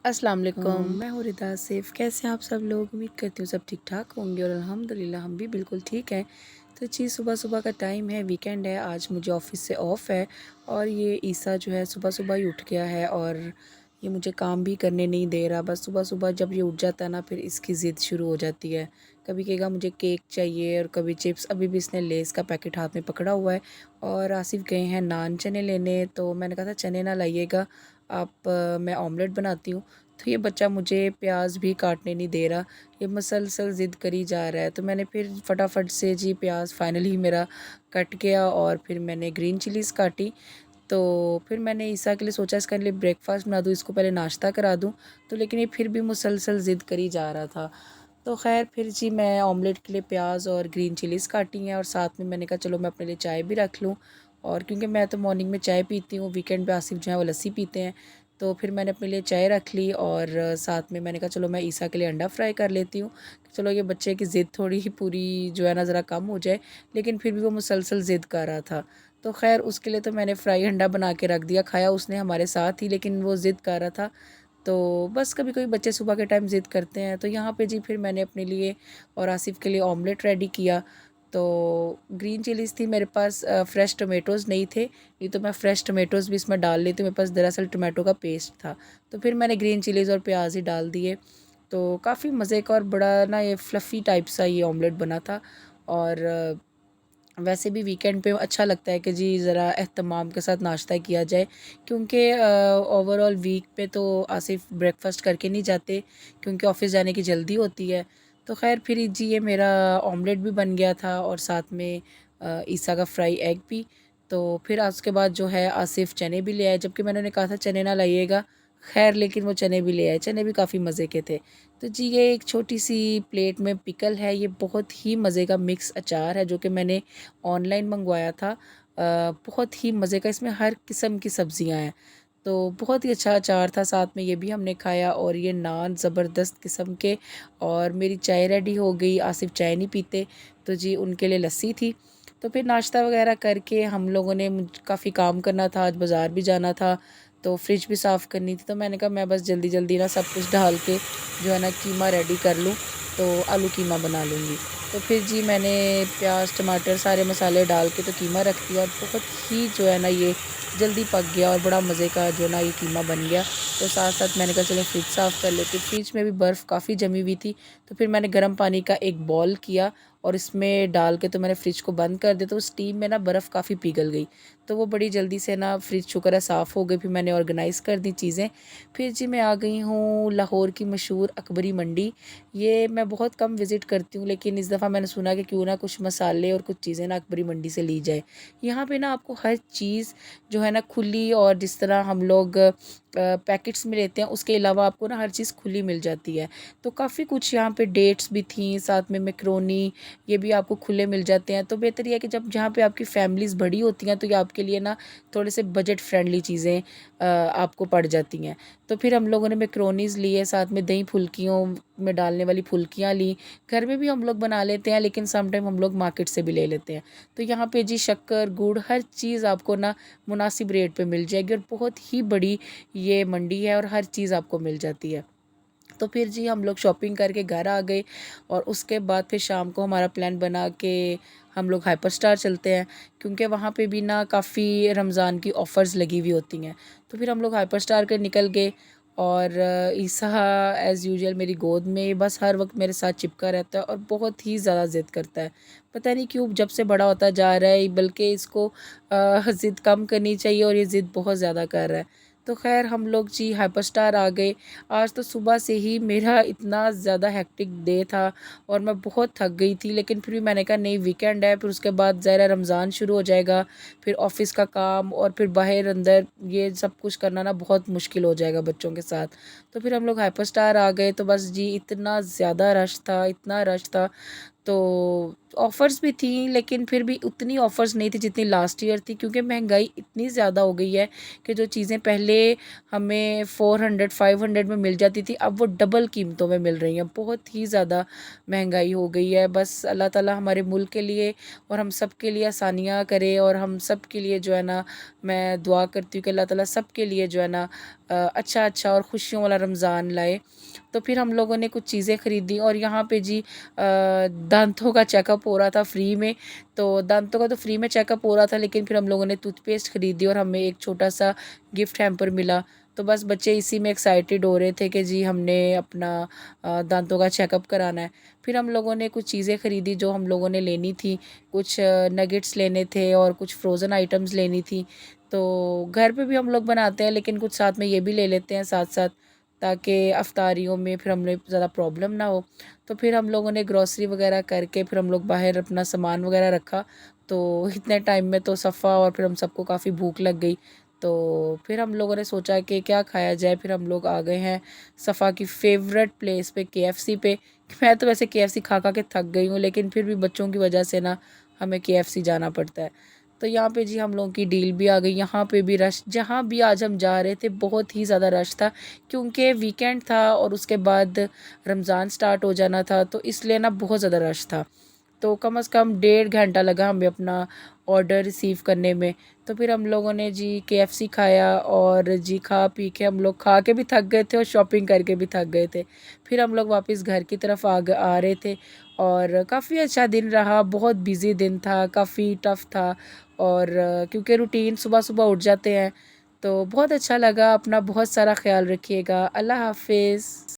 अस्सलाम वालेकुम, मैं हूँ रिदा आसिफ़। कैसे हैं आप सब लोग? उम्मीद करती हूँ सब ठीक-ठाक होंगे और अल्हम्दुलिल्लाह हम भी बिल्कुल ठीक हैं। तो जी सुबह-सुबह का टाइम है, वीकेंड है, आज मुझे ऑफ़िस से ऑफ है और ये ईसा जो है सुबह-सुबह ही उठ गया है और ये मुझे काम भी करने नहीं दे रहा। बस सुबह-सुबह जब ये उठ जाता है ना फिर इसकी ज़िद शुरू हो जाती है। कभी कहेगा मुझे केक चाहिए और कभी चिप्स। अभी भी इसने लेज़ का पैकेट हाथ में पकड़ा हुआ है और आसिफ़ गए हैं नान चने लेने, तो मैंने कहा था चने ना लाइएगा आप, मैं ऑमलेट बनाती हूँ। तो ये बच्चा मुझे प्याज भी काटने नहीं दे रहा, ये मुसलसल ज़िद करी जा रहा है। तो मैंने फिर फटाफट से जी प्याज फाइनली मेरा कट गया और फिर मैंने ग्रीन चिलीज़ काटी। तो फिर मैंने ईसा के लिए सोचा इसके लिए ब्रेकफ़ास्ट बना दूँ, इसको पहले नाश्ता करा दूँ। तो लेकिन ये फिर भी मुसलसल ज़िद करी जा रहा था। तो ख़ैर फिर जी मैं ऑमलेट के लिए प्याज और ग्रीन चिलीज़ काटी हैं और साथ में मैंने कहा चलो मैं अपने लिए चाय भी रख लूँ। और क्योंकि मैं तो मॉर्निंग में चाय पीती हूँ, वीकेंड पे आसिफ़ जो है वो लस्सी पीते हैं। तो फिर मैंने अपने लिए चाय रख ली और साथ में मैंने कहा चलो मैं ईसा के लिए अंडा फ्राई कर लेती हूँ। चलो ये बच्चे की ज़िद थोड़ी ही पूरी जो है ना ज़रा कम हो जाए, लेकिन फिर भी वो मुसलसल ज़िद कर रहा था। तो ख़ैर उसके लिए तो मैंने फ्राई अंडा बना के रख दिया, खाया उसने हमारे साथ ही, लेकिन वो ज़िद कर रहा था। तो बस कभी-कभी बच्चे सुबह के टाइम ज़िद करते हैं, तो यहाँ पे जी फिर मैंने अपने लिए और आसिफ़ के लिए ऑमलेट रेडी किया। तो ग्रीन चिलीज़ थी मेरे पास, फ्रेश टोमेटोज़ नहीं थे, नहीं तो मैं फ्रेश टोमेटोज़ भी इसमें डाल लेती हूँ, मेरे पास दरअसल टोमेटो का पेस्ट था। तो फिर मैंने ग्रीन चिलीज़ और प्याज़ ही डाल दिए, तो काफ़ी मज़े का और बड़ा ना ये फ्लफ़ी टाइप सा ये ऑमलेट बना था। और वैसे भी वीकेंड पे अच्छा लगता है कि जी ज़रा एहतमाम के साथ नाश्ता किया जाए, क्योंकि ओवरऑल वीक पे तो आसिफ़ ब्रेकफ़ास्ट करके नहीं जाते क्योंकि ऑफ़िस जाने की जल्दी होती है। तो ख़ैर फिर जी ये मेरा ऑमलेट भी बन गया था और साथ में ईसा का फ्राई एग भी। तो फिर उसके बाद जो है आसिफ़ चने भी ले आए, जबकि मैंने उन्हें कहा था चने ना लाइएगा। ख़ैर लेकिन वो चने भी ले आए, चने भी काफ़ी मज़े के थे। तो जी ये एक छोटी-सी प्लेट में पिकल है, ये बहुत ही मज़े का मिक्स अचार है जो कि मैंने ऑनलाइन मंगवाया था। बहुत ही मज़े का, इसमें हर किस्म की सब्ज़ियाँ हैं। तो बहुत ही अच्छा अचार था, साथ में ये भी हमने खाया और ये नान ज़बरदस्त किस्म के। और मेरी चाय रेडी हो गई, आसिफ़ चाय नहीं पीते, तो जी उनके लिए लस्सी थी। तो फिर नाश्ता वग़ैरह करके हम लोगों ने काफ़ी काम करना था, आज बाज़ार भी जाना था, तो फ्रिज भी साफ़ करनी थी। तो मैंने कहा मैं बस जल्दी-जल्दी ना सब कुछ डाल के जो है ना कीमा रेडी कर लूँ, तो आलू कीमा बना लूँगी। तो फिर जी मैंने प्याज, टमाटर सारे मसाले डाल के तो कीमा रख दिया और बहुत ही जो है ना ये जल्दी पक गया और बड़ा मज़े का जो ना ये कीमा बन गया। तो साथ-साथ मैंने कहा चलो फ्रिज साफ़ कर लेते, फ्रिज में भी बर्फ़ काफ़ी जमी हुई थी। तो फिर मैंने गर्म पानी का एक बॉल किया और इसमें डाल के तो मैंने फ्रिज को बंद कर दिया, तो उस स्टीम में ना बर्फ़ काफ़ी पिघल गई। तो वो बड़ी जल्दी से ना फ्रिज शुक्र है साफ़ हो गई, फिर मैंने ऑर्गेनाइज़ कर दी चीज़ें। फिर जी मैं आ गई हूँ लाहौर की मशहूर अकबरी मंडी। ये मैं बहुत कम विज़िट करती हूँ, लेकिन इस दफ़ा मैंने सुना कि क्यों ना कुछ मसाले और कुछ चीज़ें ना अकबरी मंडी से ली जाए। यहाँ पे ना आपको हर चीज़ जो है ना खुली, और जिस तरह हम लोग पैकेट्स में लेते हैं उसके अलावा आपको ना हर चीज़ खुली मिल जाती है। तो काफ़ी कुछ यहाँ पे डेट्स भी थी, साथ में मैक्रोनी, ये भी आपको खुले मिल जाते हैं। तो बेहतर ये है कि जब जहाँ पे आपकी फैमिलीज़ बड़ी होती हैं तो ये आपके लिए ना थोड़े से बजट फ्रेंडली चीज़ें आपको पड़ जाती हैं। तो फिर हम लोगों ने मैक्रोनीज़ लिए, साथ में दही फुल्कियों में डालने वाली फुल्कियाँ ली। घर में भी हम लोग बना लेते हैं, लेकिन सम टाइम हम लोग मार्केट से भी ले लेते हैं। तो यहाँ पे जी शक्कर, गुड़, हर चीज़ आपको ना मुनासिब रेट पे मिल जाएगी और बहुत ही बड़ी ये मंडी है और हर चीज़ आपको मिल जाती है। तो फिर जी हम लोग शॉपिंग करके घर आ गए और उसके बाद फिर शाम को हमारा प्लान बना के हम लोग हाइपर स्टार चलते हैं, क्योंकि वहाँ पे भी ना काफ़ी रमज़ान की ऑफ़र्स लगी हुई होती हैं। तो फिर हम लोग हाइपर स्टार के निकल गए और ईसा एज़ यूजुअल मेरी गोद में बस हर वक्त मेरे साथ चिपका रहता है और बहुत ही ज़्यादा ज़िद करता है। पता नहीं क्यों जब से बड़ा होता जा रहा है, बल्कि इसको ज़िद कम करनी चाहिए और ये ज़िद बहुत ज़्यादा कर रहा है। तो ख़ैर हम लोग जी हाइपर स्टार आ गए। आज तो सुबह से ही मेरा इतना ज़्यादा हेक्टिक डे था और मैं बहुत थक गई थी, लेकिन फिर भी मैंने कहा नहीं वीकेंड है, फिर उसके बाद ज़रा रमज़ान शुरू हो जाएगा, फिर ऑफ़िस का काम और फिर बाहर अंदर ये सब कुछ करना ना बहुत मुश्किल हो जाएगा बच्चों के साथ। तो फिर हम लोग हाइपर स्टार आ गए, तो बस जी इतना ज़्यादा रश था, इतना रश था। तो ऑफ़र्स भी थी, लेकिन फिर भी उतनी ऑफ़र्स नहीं थी जितनी लास्ट ईयर थी, क्योंकि महंगाई इतनी ज़्यादा हो गई है कि जो चीज़ें पहले हमें 400 500 में मिल जाती थी, अब वो डबल कीमतों में मिल रही हैं। बहुत ही ज़्यादा महंगाई हो गई है। बस अल्लाह ताला हमारे मुल्क के लिए और हम सब के लिए आसानियाँ करे, और हम सब के लिए जो है ना, मैं दुआ करती हूँ कि अल्लाह ताला सब के लिए जो है ना अच्छा अच्छा और खुशियों वाला रमज़ान लाए। तो फिर हम लोगों ने कुछ चीज़ें ख़रीदी, और यहाँ पे जी दांतों का चेकअप हो रहा था फ्री में। तो दांतों का तो फ्री में चेकअप हो रहा था, लेकिन फिर हम लोगों ने टूथपेस्ट ख़रीदी और हमें एक छोटा सा गिफ्ट हैम्पर मिला। तो बस बच्चे इसी में एक्साइटेड हो रहे थे कि जी हमने अपना दांतों का चेकअप कराना है। फिर हम लोगों ने कुछ चीज़ें ख़रीदी जो हम लोगों ने लेनी थी। कुछ नगेट्स लेने थे और कुछ फ्रोज़न आइटम्स लेनी थी। तो घर पे भी हम लोग बनाते हैं, लेकिन कुछ साथ में ये भी ले लेते हैं साथ साथ, ताकि अफ्तारियों में फिर हमें ज़्यादा प्रॉब्लम ना हो। तो फिर हम लोगों ने ग्रॉसरी वगैरह करके फिर हम लोग बाहर अपना सामान वगैरह रखा। तो इतने टाइम में तो सफ़ा और फिर हम सबको काफ़ी भूख लग गई। तो फिर हम लोगों ने सोचा कि क्या खाया जाए, फिर हम लोग आ गए हैं सफ़ा की फ़ेवरेट प्लेस पे, केएफसी पे। मैं तो वैसे केएफसी खा खा के थक गई हूँ, लेकिन फिर भी बच्चों की वजह से ना हमें केएफसी जाना पड़ता है। तो यहाँ पे जी हम लोगों की डील भी आ गई। यहाँ पे भी रश, जहाँ भी आज हम जा रहे थे बहुत ही ज़्यादा रश था, क्योंकि वीकेंड था और उसके बाद रमज़ान स्टार्ट हो जाना था, तो इसलिए ना बहुत ज़्यादा रश था। तो कम से कम 1.5 घंटा लगा हमें अपना ऑर्डर रिसीव करने में। तो फिर हम लोगों ने जी केएफसी खाया, और जी खा पी के हम लोग खा के भी थक गए थे और शॉपिंग करके भी थक गए थे। फिर हम लोग वापस घर की तरफ आ रहे थे, और काफ़ी अच्छा दिन रहा। बहुत बिज़ी दिन था, काफ़ी टफ़ था, और क्योंकि रूटीन सुबह सुबह उठ जाते हैं। तो बहुत अच्छा लगा। अपना बहुत सारा ख्याल रखिएगा। अल्लाह हाफ़िज़।